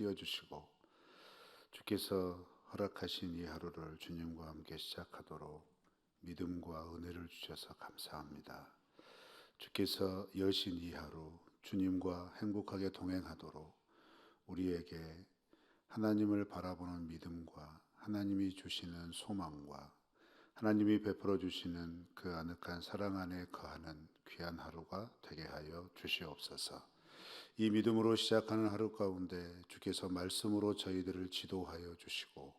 띄워주시고 주께서 허락하신 이 하루를 주님과 함께 시작하도록 믿음과 은혜를 주셔서 감사합니다. 주께서 여신 이 하루 주님과 행복하게 동행하도록 우리에게 하나님을 바라보는 믿음과 하나님이 주시는 소망과 하나님이 베풀어 주시는 그 아늑한 사랑 안에 거하는 귀한 하루가 되게 하여 주시옵소서. 이 믿음으로 시작하는 하루 가운데 주께서 말씀으로 저희들을 지도하여 주시고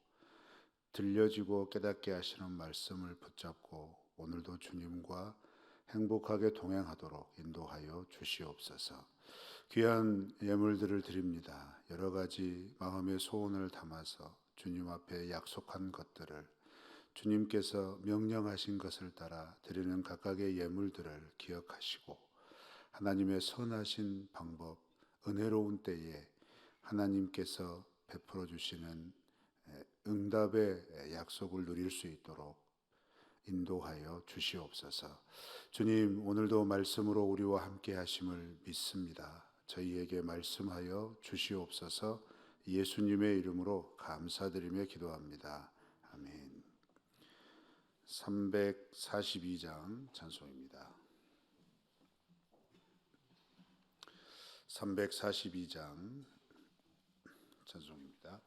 들려지고 깨닫게 하시는 말씀을 붙잡고 오늘도 주님과 행복하게 동행하도록 인도하여 주시옵소서. 귀한 예물들을 드립니다. 여러 가지 마음의 소원을 담아서 주님 앞에 약속한 것들을 주님께서 명령하신 것을 따라 드리는 각각의 예물들을 기억하시고 하나님의 선하신 방법, 은혜로운 때에 하나님께서 베풀어 주시는 응답의 약속을 누릴 수 있도록 인도하여 주시옵소서. 주님, 오늘도 말씀으로 우리와 함께 하심을 믿습니다. 저희에게 말씀하여 주시옵소서. 예수님의 이름으로 감사드리며 기도합니다. 아멘. 342장 찬송입니다. 342장 찬송입니다.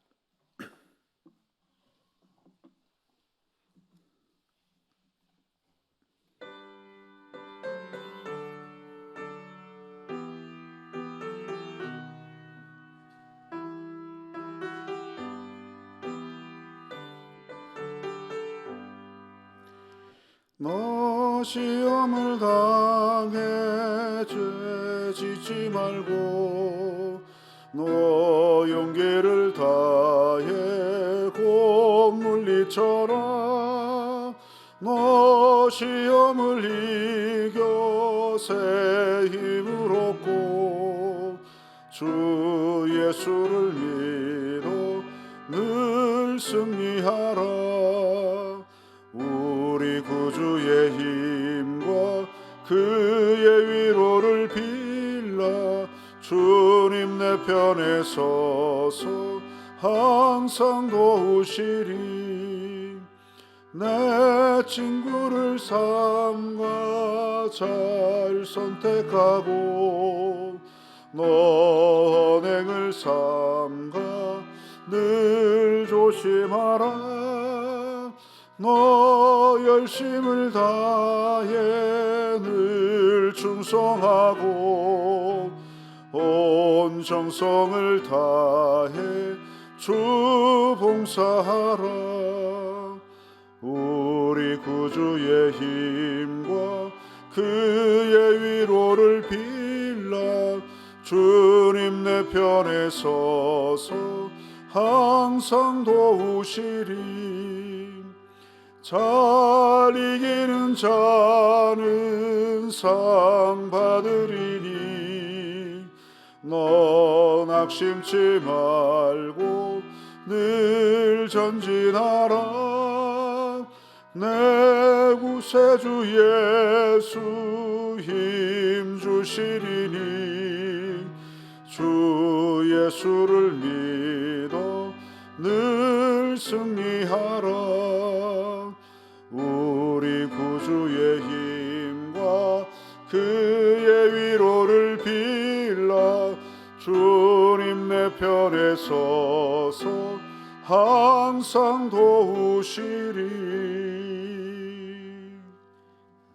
너 시험을 당해 죄 짓지 말고 너 용기를 다해 곧 물리쳐라. 너 시험을 이겨 새 힘을 얻고 주 예수를 믿어 늘 승리하라. 우리 구주의 힘과 그의 위로를 빌라. 주님 내 편에 서서 항상 도우시리. 내 친구를 삼가 잘 선택하고 너 언행을 삼가 늘 조심하라. 너 열심을 다해 늘 충성하고 온 정성을 다해 주 봉사하라. 우리 구주의 힘과 그의 위로를 빌라. 주님 내 편에 서서 항상 도우시리. 잘 이기는 자는 상 받으리니 너 낙심치 말고 늘 전진하라. 내 구세주 예수 힘 주시리니 주 예수를 믿어 늘 승리하라. 우리 구주의 힘과 그의 위로를 빌라. 주님 내 편에 서서 항상 도우시리.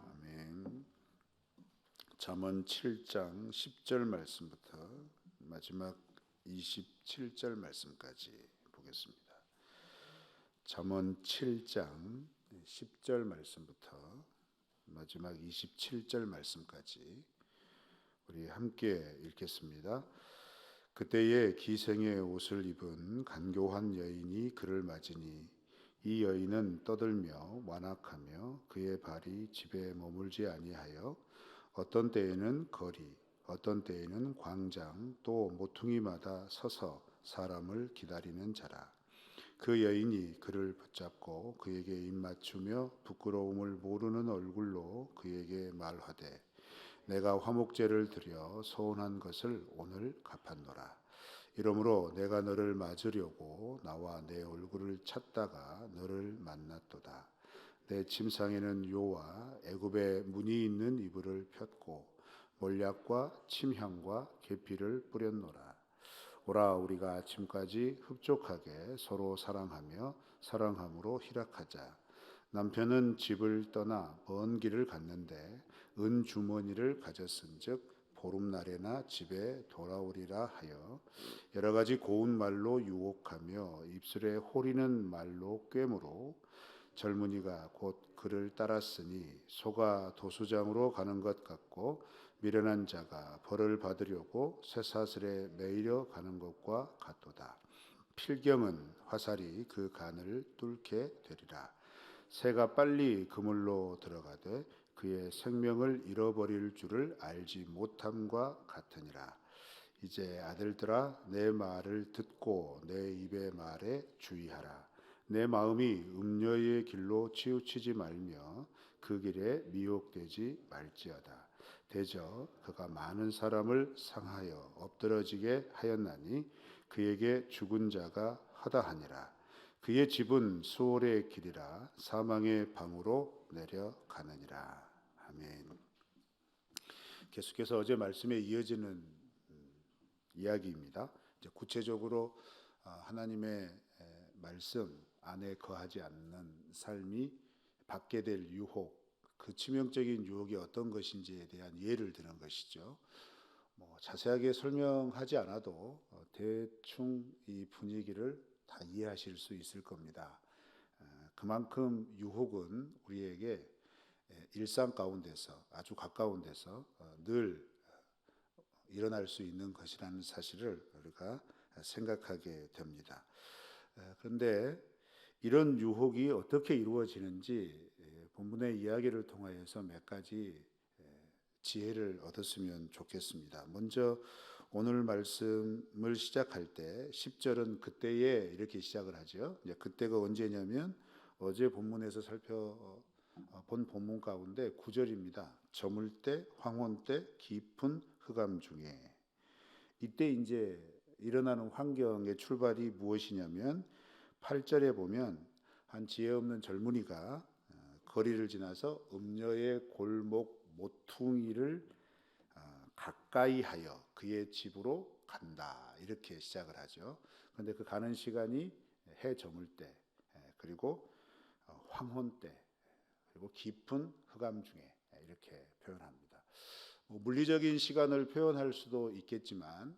아멘. 잠언 7장 10절 말씀부터 마지막 27절 말씀까지 보겠습니다. 잠언 7장 10절 말씀부터 마지막 27절 말씀까지 우리 함께 읽겠습니다. 그때에 기생의 옷을 입은 간교한 여인이 그를 맞으니 이 여인은 떠들며 완악하며 그의 발이 집에 머물지 아니하여 어떤 때에는 거리 어떤 때에는 광장 또 모퉁이마다 서서 사람을 기다리는 자라. 그 여인이 그를 붙잡고 그에게 입맞추며 부끄러움을 모르는 얼굴로 그에게 말하되 내가 화목제를 드려 소원한 것을 오늘 갚았노라. 이러므로 내가 너를 맞으려고 나와 내 얼굴을 찾다가 너를 만났도다. 내 침상에는 요와 애굽의 무늬 있는 이불을 폈고 몰약과 침향과 계피를 뿌렸노라. 오라 우리가 아침까지 흡족하게 서로 사랑하며 사랑함으로 희락하자. 남편은 집을 떠나 먼 길을 갔는데 은 주머니를 가졌은즉 보름날에나 집에 돌아오리라 하여 여러 가지 고운 말로 유혹하며 입술에 호리는 말로 꿰므로 젊은이가 곧 그를 따랐으니 소가 도수장으로 가는 것 같고 미련한 자가 벌을 받으려고 쇠사슬에 매이려 가는 것과 같도다. 필경은 화살이 그 간을 뚫게 되리라. 새가 빨리 그물로 들어가되 그의 생명을 잃어버릴 줄을 알지 못함과 같으니라. 이제 아들들아 내 말을 듣고 내 입의 말에 주의하라. 내 마음이 음녀의 길로 치우치지 말며 그 길에 미혹되지 말지어다. 대저 그가 많은 사람을 상하여 엎드러지게 하였나니 그에게 죽은 자가 허다하니라. 그의 집은 수월의 길이라 사망의 방으로 내려가느니라. 아멘. 계속해서 어제 말씀에 이어지는 이야기입니다. 이제 구체적으로 하나님의 말씀 안에 거하지 않는 삶이 받게 될 유혹, 그 치명적인 유혹이 어떤 것인지에 대한 예를 드는 것이죠. 자세하게 설명하지 않아도 대충 이 분위기를 다 이해하실 수 있을 겁니다. 그만큼 유혹은 우리에게 일상 가운데서 아주 가까운 데서 늘 일어날 수 있는 것이라는 사실을 우리가 생각하게 됩니다. 그런데 이런 유혹이 어떻게 이루어지는지 본문의 이야기를 통하여서 몇 가지 지혜를 얻었으면 좋겠습니다. 먼저 오늘 말씀을 시작할 때 10절은 그때에 이렇게 시작을 하죠. 이제 그때가 언제냐면 어제 본문에서 살펴본 본문 가운데 9절입니다. 저물 때, 황혼 때, 깊은 흑암 중에. 이때 이제 일어나는 환경의 출발이 무엇이냐면 8절에 보면 한 지혜 없는 젊은이가 거리를 지나서 음녀의 골목 모퉁이를 가까이 하여 그의 집으로 간다. 이렇게 시작을 하죠. 그런데 그 가는 시간이 해 저물 때, 그리고 황혼 때, 그리고 깊은 흑암 중에 이렇게 표현합니다. 물리적인 시간을 표현할 수도 있겠지만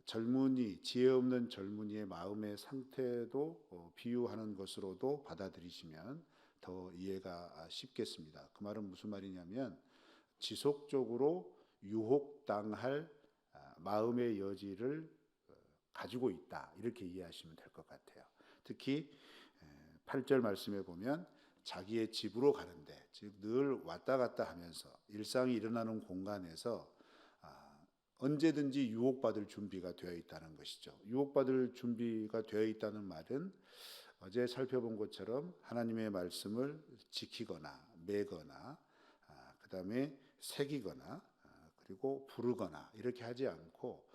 젊은이, 지혜 없는 젊은이의 마음의 상태도 비유하는 것으로도 받아들이시면 더 이해가 쉽겠습니다. 그 말은 무슨 말이냐면 지속적으로 유혹당할 마음의 여지를 가지고 있다. 이렇게 이해하시면 될 것 같아요. 특히 8절 말씀에 보면 자기의 집으로 가는데, 즉 늘 왔다 갔다 하면서 일상이 일어나는 공간에서 언제든지 유혹받을 준비가 되어 있다는 것이죠. 유혹받을 준비가 되어 있다는 말은 어제 살펴본 것처럼 하나님의 말씀을 지키거나 매거나 그 다음에 새기거나 그리고 부르거나 이렇게 하지 않고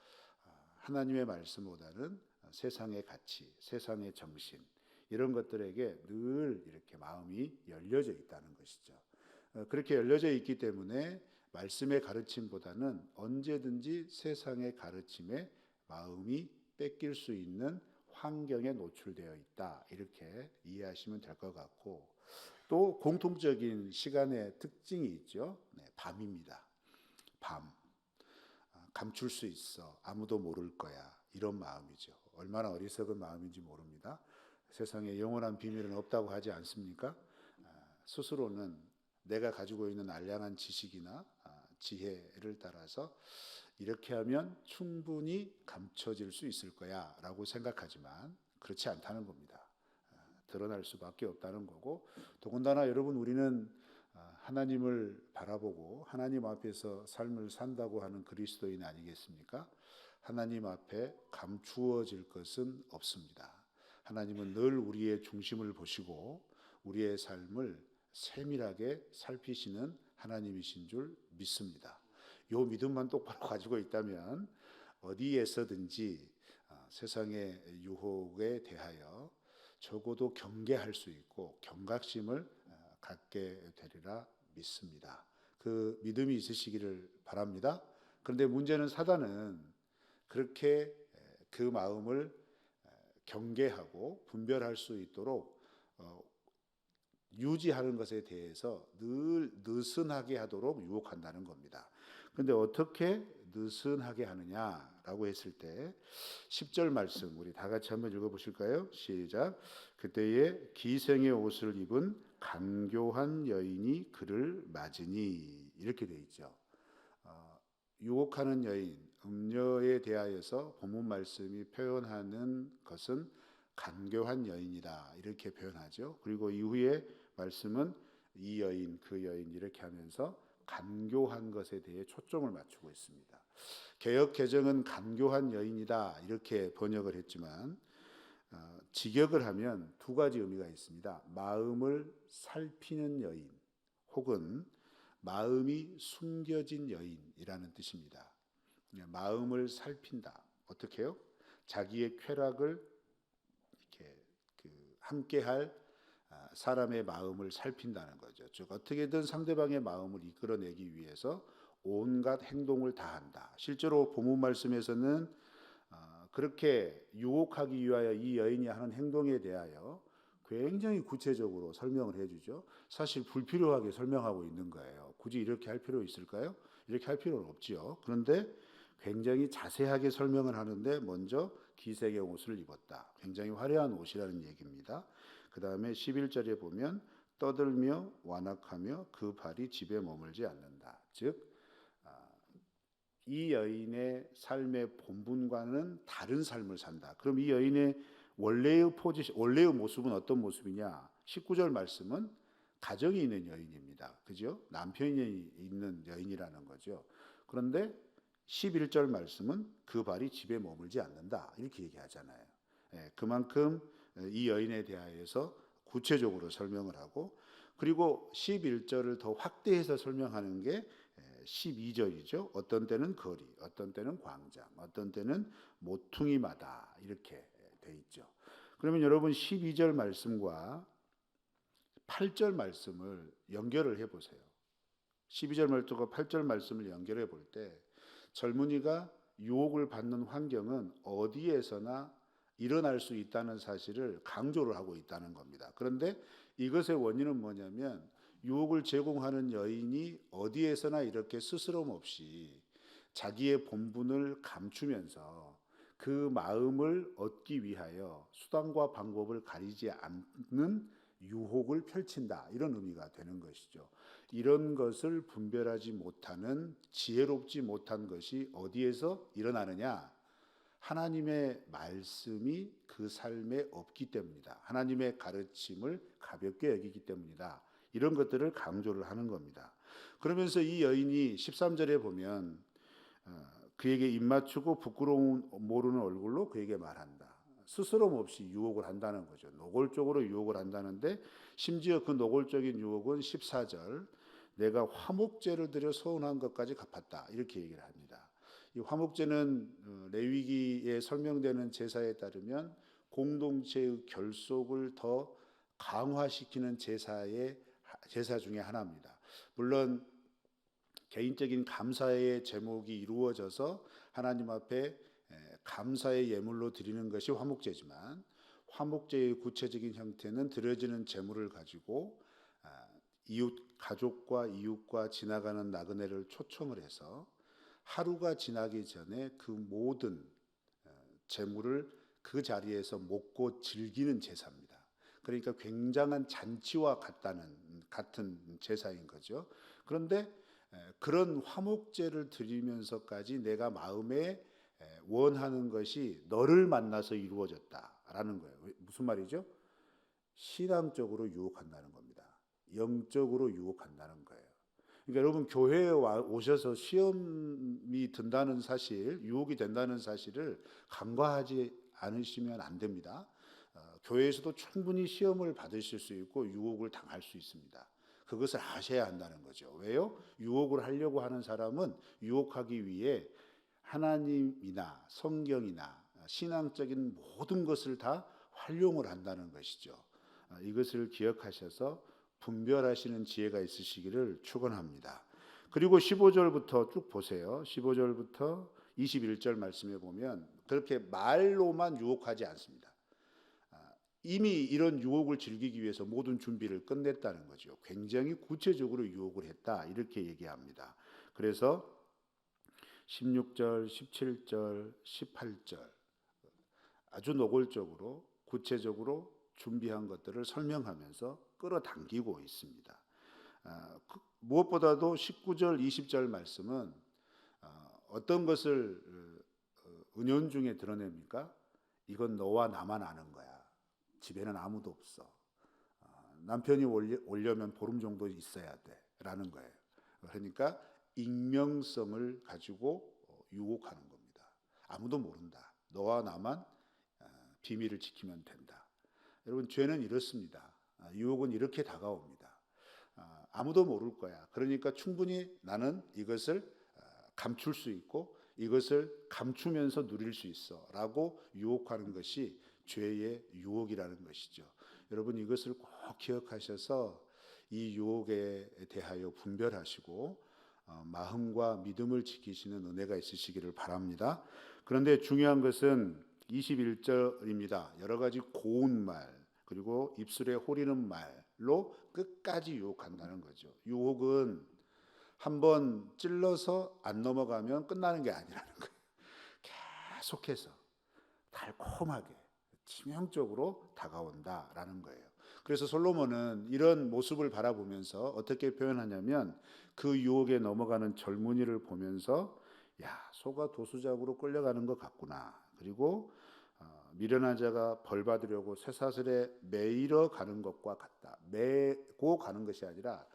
하나님의 말씀보다는 세상의 가치, 세상의 정신 이런 것들에게 늘 이렇게 마음이 열려져 있다는 것이죠. 그렇게 열려져 있기 때문에 말씀의 가르침보다는 언제든지 세상의 가르침에 마음이 뺏길 수 있는 환경에 노출되어 있다. 이렇게 이해하시면 될 것 같고, 또 공통적인 시간의 특징이 있죠. 밤입니다. 밤. 감출 수 있어. 아무도 모를 거야. 이런 마음이죠. 얼마나 어리석은 마음인지 모릅니다. 세상에 영원한 비밀은 없다고 하지 않습니까? 스스로는 내가 가지고 있는 알량한 지식이나 지혜를 따라서 이렇게 하면 충분히 감춰질 수 있을 거야 라고 생각하지만 그렇지 않다는 겁니다. 드러날 수밖에 없다는 거고, 더군다나 여러분 우리는 하나님을 바라보고 하나님 앞에서 삶을 산다고 하는 그리스도인 아니겠습니까? 하나님 앞에 감추어질 것은 없습니다. 하나님은 늘 우리의 중심을 보시고 우리의 삶을 세밀하게 살피시는 하나님이신 줄 믿습니다. 이 믿음만 똑바로 가지고 있다면 어디에서든지 세상의 유혹에 대하여 적어도 경계할 수 있고 경각심을 갖게 되리라 믿습니다. 그 믿음이 있으시기를 바랍니다. 그런데 문제는 사단은 그렇게 그 마음을 경계하고 분별할 수 있도록 유지하는 것에 대해서 늘 느슨하게 하도록 유혹한다는 겁니다. 그런데 어떻게 느슨하게 하느냐라고 했을 때 10절 말씀 우리 다 같이 한번 읽어보실까요? 시작. 그때에 기생의 옷을 입은 간교한 여인이 그를 맞으니 이렇게 돼 있죠. 유혹하는 여인, 음녀에 대하여서 본문 말씀이 표현하는 것은 간교한 여인이다 이렇게 표현하죠. 그리고 이후에 말씀은 이 여인, 그 여인 이렇게 하면서 간교한 것에 대해 초점을 맞추고 있습니다. 개역 개정은 간교한 여인이다 이렇게 번역을 했지만 직역을 하면 두 가지 의미가 있습니다. 마음을 살피는 여인 혹은 마음이 숨겨진 여인이라는 뜻입니다. 마음을 살핀다. 어떻게요? 자기의 쾌락을 이렇게 함께할 사람의 마음을 살핀다는 거죠. 즉 어떻게든 상대방의 마음을 이끌어내기 위해서 온갖 행동을 다 한다. 실제로 본문 말씀에서는 그렇게 유혹하기 위하여 이 여인이 하는 행동에 대하여 굉장히 구체적으로 설명을 해주죠. 사실 불필요하게 설명하고 있는 거예요. 굳이 이렇게 할 필요 있을까요? 이렇게 할 필요는 없지요. 그런데 굉장히 자세하게 설명을 하는데 먼저 기색의 옷을 입었다. 굉장히 화려한 옷이라는 얘기입니다. 그 다음에 11절에 보면 떠들며 완악하며 그 발이 집에 머물지 않는다. 즉 이 여인의 삶의 본분과는 다른 삶을 산다. 그럼 이 여인의 원래의 모습은 어떤 모습이냐? 19절 말씀은 가정이 있는 여인입니다. 그죠? 남편이 있는 여인이라는 거죠. 그런데 11절 말씀은 그 발이 집에 머물지 않는다. 이렇게 얘기하잖아요. 그만큼 이 여인에 대하여서 구체적으로 설명을 하고 그리고 11절을 더 확대해서 설명하는 게 12절이죠. 어떤 때는 거리, 어떤 때는 광장, 어떤 때는 모퉁이마다 이렇게 돼 있죠. 그러면 여러분 12절 말씀과 8절 말씀을 연결을 해보세요. 12절 말씀과 8절 말씀을 연결해 볼 때 젊은이가 유혹을 받는 환경은 어디에서나 일어날 수 있다는 사실을 강조를 하고 있다는 겁니다. 그런데 이것의 원인은 뭐냐면 유혹을 제공하는 여인이 어디에서나 이렇게 스스럼 없이 자기의 본분을 감추면서 그 마음을 얻기 위하여 수단과 방법을 가리지 않는 유혹을 펼친다. 이런 의미가 되는 것이죠. 이런 것을 분별하지 못하는 지혜롭지 못한 것이 어디에서 일어나느냐? 하나님의 말씀이 그 삶에 없기 때문이다. 하나님의 가르침을 가볍게 여기기 때문이다. 이런 것들을 강조를 하는 겁니다. 그러면서 이 여인이 13절에 보면 그에게 입 맞추고 부끄러움 모르는 얼굴로 그에게 말한다. 스스럼 없이 유혹을 한다는 거죠. 노골적으로 유혹을 한다는데 심지어 그 노골적인 유혹은 14절 내가 화목제를 드려 서운한 것까지 갚았다. 이렇게 얘기를 합니다. 이 화목제는 레위기에 설명되는 제사에 따르면 공동체의 결속을 더 강화시키는 제사 중에 하나입니다. 물론 개인적인 감사의 제목이 이루어져서 하나님 앞에 감사의 예물로 드리는 것이 화목제지만 화목제의 구체적인 형태는 드려지는 제물을 가지고 이웃 가족과 이웃과 지나가는 나그네를 초청을 해서 하루가 지나기 전에 그 모든 제물을 그 자리에서 먹고 즐기는 제사입니다. 그러니까 굉장한 잔치와 같은 제사인 거죠. 그런데 그런 화목제를 드리면서까지 내가 마음에 원하는 것이 너를 만나서 이루어졌다라는 거예요. 무슨 말이죠? 신앙적으로 유혹한다는 겁니다. 영적으로 유혹한다는 거예요. 그러니까 여러분 교회에 오셔서 시험이 든다는 사실, 유혹이 된다는 사실을 간과하지 않으시면 안 됩니다. 교회에서도 충분히 시험을 받으실 수 있고 유혹을 당할 수 있습니다. 그것을 아셔야 한다는 거죠. 왜요? 유혹을 하려고 하는 사람은 유혹하기 위해 하나님이나 성경이나 신앙적인 모든 것을 다 활용을 한다는 것이죠. 이것을 기억하셔서 분별하시는 지혜가 있으시기를 축원합니다. 그리고 15절부터 쭉 보세요. 15절부터 21절 말씀에 보면 그렇게 말로만 유혹하지 않습니다. 이미 이런 유혹을 즐기기 위해서 모든 준비를 끝냈다는 거죠. 굉장히 구체적으로 유혹을 했다 이렇게 얘기합니다. 그래서 16절, 17절, 18절 아주 노골적으로 구체적으로 준비한 것들을 설명하면서 끌어당기고 있습니다. 무엇보다도 19절, 20절 말씀은 어떤 것을 은연중에 드러냅니까? 이건 너와 나만 아는 거야. 집에는 아무도 없어. 남편이 오려면 보름 정도 있어야 돼 라는 거예요. 그러니까 익명성을 가지고 유혹하는 겁니다. 아무도 모른다. 너와 나만 비밀을 지키면 된다. 여러분, 죄는 이렇습니다. 유혹은 이렇게 다가옵니다. 아무도 모를 거야. 그러니까 충분히 나는 이것을 감출 수 있고 이것을 감추면서 누릴 수 있어 라고 유혹하는 것이 죄의 유혹이라는 것이죠. 여러분, 이것을 꼭 기억하셔서 이 유혹에 대하여 분별하시고 마음과 믿음을 지키시는 은혜가 있으시기를 바랍니다. 그런데 중요한 것은 21절입니다. 여러 가지 고운 말 그리고 입술에 호리는 말로 끝까지 유혹한다는 거죠. 유혹은 한번 찔러서 안 넘어가면 끝나는 게 아니라는 거예요. 계속해서 달콤하게 치명적으로 다가온다라는 거예요. 그래서 솔로몬은 이런 모습을 바라보면서 어떻게 표현하냐면 그 유혹에 넘어가는 젊은이를 보면서 야, 소가 도수잡으로 끌려가는 것 같구나. 그리고 미련한 자가 벌 받으려고 쇠사슬에 매이러 가는 것과 같다. 매고 가는 것이 아니라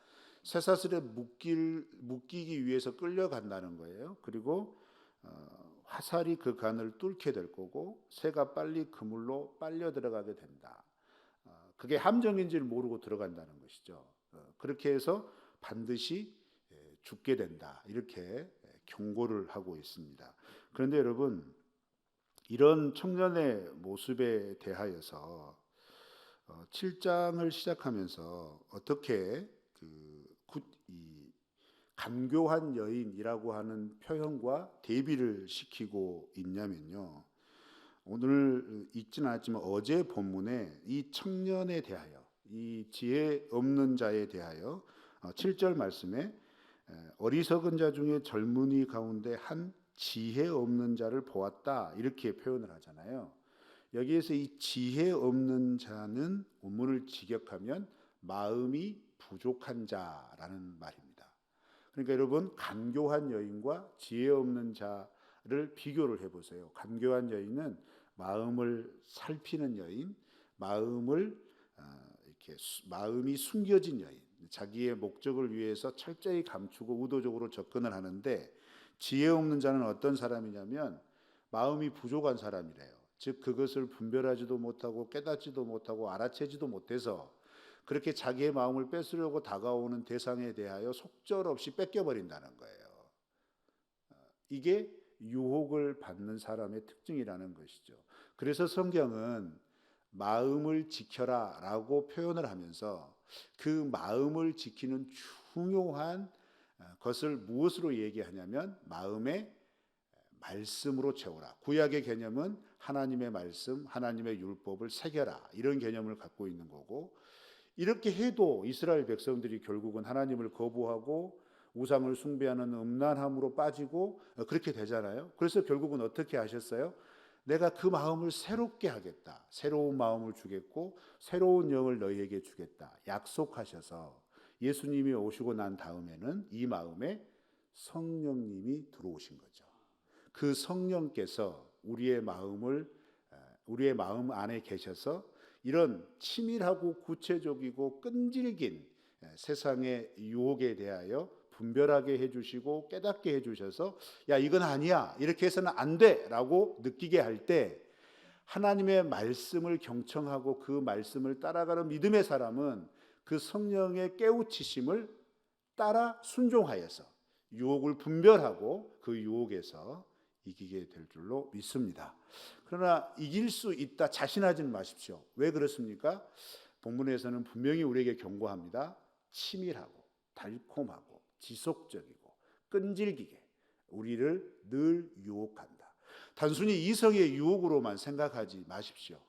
쇠사슬에 묶이기 위해서 끌려간다는 거예요. 그리고 화살이 그 간을 뚫게 될 거고 새가 빨리 그물로 빨려 들어가게 된다. 그게 함정인지를 모르고 들어간다는 것이죠. 그렇게 해서 반드시 죽게 된다. 이렇게 경고를 하고 있습니다. 그런데 여러분, 이런 청년의 모습에 대하여서 7장을 시작하면서 어떻게 이 간교한 여인이라고 하는 표현과 대비를 시키고 있냐면요. 오늘 읽지는 않았지만 어제 본문에 이 청년에 대하여 이 지혜 없는 자에 대하여 7절 말씀에 어리석은 자 중에 젊은이 가운데 한 지혜 없는 자를 보았다 이렇게 표현을 하잖아요. 여기에서 이 지혜 없는 자는 원문을 직역하면 마음이 부족한 자라는 말입니다. 그러니까 여러분, 간교한 여인과 지혜 없는 자를 비교를 해보세요. 간교한 여인은 마음을 살피는 여인, 마음이 숨겨진 여인, 자기의 목적을 위해서 철저히 감추고 의도적으로 접근을 하는데, 지혜 없는 자는 어떤 사람이냐면 마음이 부족한 사람이래요. 즉 그것을 분별하지도 못하고 깨닫지도 못하고 알아채지도 못해서 그렇게 자기의 마음을 뺏으려고 다가오는 대상에 대하여 속절없이 뺏겨버린다는 거예요. 이게 유혹을 받는 사람의 특징이라는 것이죠. 그래서 성경은 마음을 지켜라 라고 표현을 하면서 그 마음을 지키는 중요한 것을 무엇으로 얘기하냐면 마음의 말씀으로 채우라. 구약의 개념은 하나님의 말씀, 하나님의 율법을 새겨라. 이런 개념을 갖고 있는 거고, 이렇게 해도 이스라엘 백성들이 결국은 하나님을 거부하고 우상을 숭배하는 음란함으로 빠지고 그렇게 되잖아요. 그래서 결국은 어떻게 하셨어요? 내가 그 마음을 새롭게 하겠다. 새로운 마음을 주겠고 새로운 영을 너희에게 주겠다. 약속하셔서 예수님이 오시고 난 다음에는 이 마음에 성령님이 들어오신 거죠. 그 성령께서 우리의 마음 안에 계셔서 이런 치밀하고 구체적이고 끈질긴 세상의 유혹에 대하여 분별하게 해주시고 깨닫게 해주셔서 야, 이건 아니야, 이렇게 해서는 안 돼 라고 느끼게 할 때 하나님의 말씀을 경청하고 그 말씀을 따라가는 믿음의 사람은 그 성령의 깨우치심을 따라 순종하여서 유혹을 분별하고 그 유혹에서 이기게 될 줄로 믿습니다. 그러나 이길 수 있다 자신하지는 마십시오. 왜 그렇습니까? 본문에서는 분명히 우리에게 경고합니다. 치밀하고 달콤하고 지속적이고 끈질기게 우리를 늘 유혹한다. 단순히 이성의 유혹으로만 생각하지 마십시오.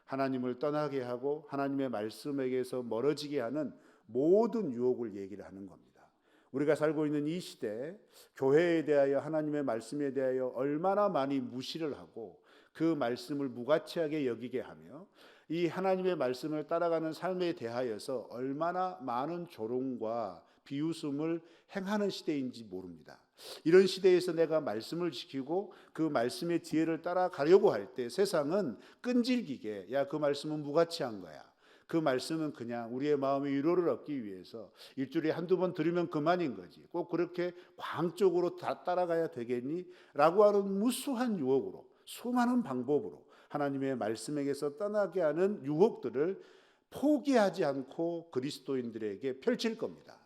하나님을 떠나게 하고 하나님의 말씀에게서 멀어지게 하는 모든 유혹을 얘기를 하는 겁니다. 우리가 살고 있는 이 시대, 교회에 대하여 하나님의 말씀에 대하여 얼마나 많이 무시를 하고 그 말씀을 무가치하게 여기게 하며 이 하나님의 말씀을 따라가는 삶에 대하여서 얼마나 많은 조롱과 비웃음을 행하는 시대인지 모릅니다. 이런 시대에서 내가 말씀을 지키고 그 말씀의 지혜를 따라가려고 할 때 세상은 끈질기게 야, 그 말씀은 무가치한 거야. 그 말씀은 그냥 우리의 마음의 위로를 얻기 위해서 일주일에 한두 번 들으면 그만인 거지. 꼭 그렇게 광적으로 다 따라가야 되겠니? 라고 하는 무수한 유혹으로 수많은 방법으로 하나님의 말씀에게서 떠나게 하는 유혹들을 포기하지 않고 그리스도인들에게 펼칠 겁니다.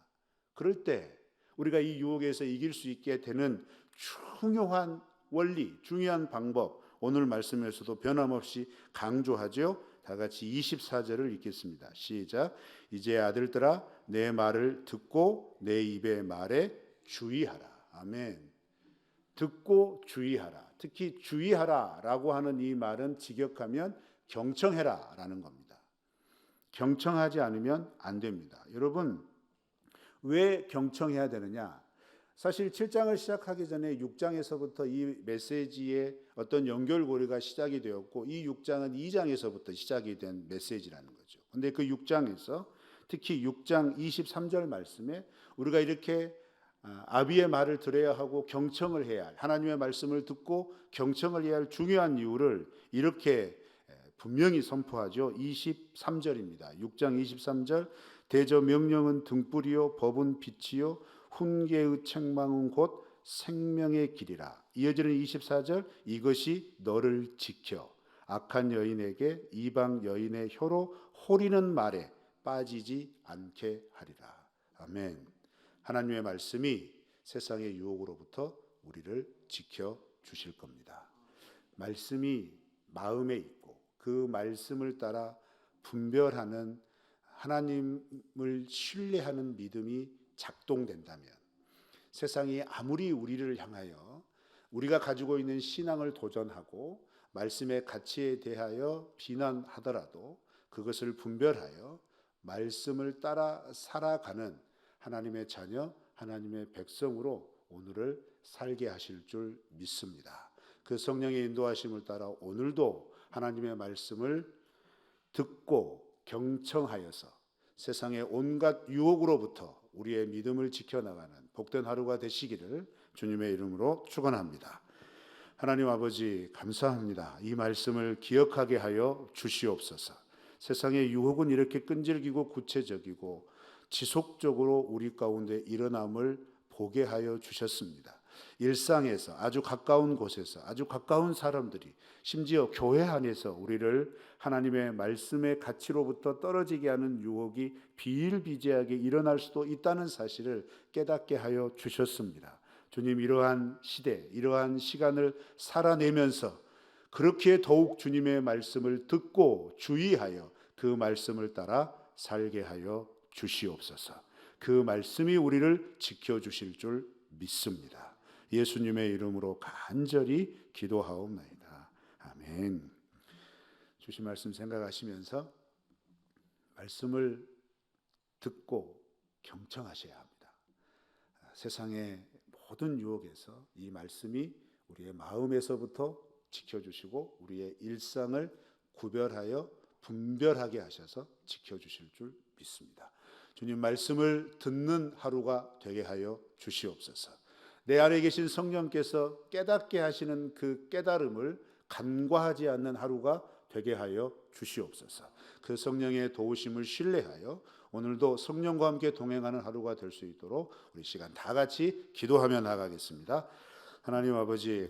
그럴 때 우리가 이 유혹에서 이길 수 있게 되는 중요한 원리, 중요한 방법, 오늘 말씀에서도 변함없이 강조하죠. 다 같이 24절을 읽겠습니다. 시작. 이제 아들들아 내 말을 듣고 내 입의 말에 주의하라. 아멘. 듣고 주의하라. 특히 주의하라라고 하는 이 말은 직역하면 경청해라라는 겁니다. 경청하지 않으면 안 됩니다. 여러분, 왜 경청해야 되느냐? 사실 7장을 시작하기 전에 6장에서부터 이 메시지의 어떤 연결고리가 시작이 되었고 이 6장은 2장에서부터 시작이 된 메시지라는 거죠. 그런데 그 6장에서 특히 6장 23절 말씀에 우리가 이렇게 아비의 말을 들어야 하고 경청을 해야 할, 하나님의 말씀을 듣고 경청을 해야 할 중요한 이유를 이렇게 분명히 선포하죠. 23절입니다. 6장 23절. 대저 명령은 등불이요 법은 빛이요 훈계의 책망은 곧 생명의 길이라. 이어지는 24절. 이것이 너를 지켜 악한 여인에게 이방 여인의 혀로 호리는 말에 빠지지 않게 하리라. 아멘. 하나님의 말씀이 세상의 유혹으로부터 우리를 지켜 주실 겁니다. 말씀이 마음에 있고 그 말씀을 따라 분별하는 하나님을 신뢰하는 믿음이 작동된다면 세상이 아무리 우리를 향하여 우리가 가지고 있는 신앙을 도전하고 말씀의 가치에 대하여 비난하더라도 그것을 분별하여 말씀을 따라 살아가는 하나님의 자녀, 하나님의 백성으로 오늘을 살게 하실 줄 믿습니다. 그 성령의 인도하심을 따라 오늘도 하나님의 말씀을 듣고 경청하여서 세상의 온갖 유혹으로부터 우리의 믿음을 지켜나가는 복된 하루가 되시기를 주님의 이름으로 축원합니다. 하나님 아버지 감사합니다. 이 말씀을 기억하게 하여 주시옵소서. 세상의 유혹은 이렇게 끈질기고 구체적이고 지속적으로 우리 가운데 일어남을 보게 하여 주셨습니다. 일상에서 아주 가까운 곳에서 아주 가까운 사람들이 심지어 교회 안에서 우리를 하나님의 말씀의 가치로부터 떨어지게 하는 유혹이 비일비재하게 일어날 수도 있다는 사실을 깨닫게 하여 주셨습니다. 주님, 이러한 시대, 이러한 시간을 살아내면서 그렇게 더욱 주님의 말씀을 듣고 주의하여 그 말씀을 따라 살게 하여 주시옵소서. 그 말씀이 우리를 지켜주실 줄 믿습니다. 예수님의 이름으로 간절히 기도하옵나이다. 아멘. 주신 말씀 생각하시면서 말씀을 듣고 경청하셔야 합니다. 세상의 모든 유혹에서 이 말씀이 우리의 마음에서부터 지켜주시고 우리의 일상을 구별하여 분별하게 하셔서 지켜주실 줄 믿습니다. 주님 말씀을 듣는 하루가 되게 하여 주시옵소서. 내 안에 계신 성령께서 깨닫게 하시는 그 깨달음을 간과하지 않는 하루가 되게 하여 주시옵소서. 그 성령의 도우심을 신뢰하여 오늘도 성령과 함께 동행하는 하루가 될 수 있도록 우리 시간 다 같이 기도하며 나가겠습니다. 하나님 아버지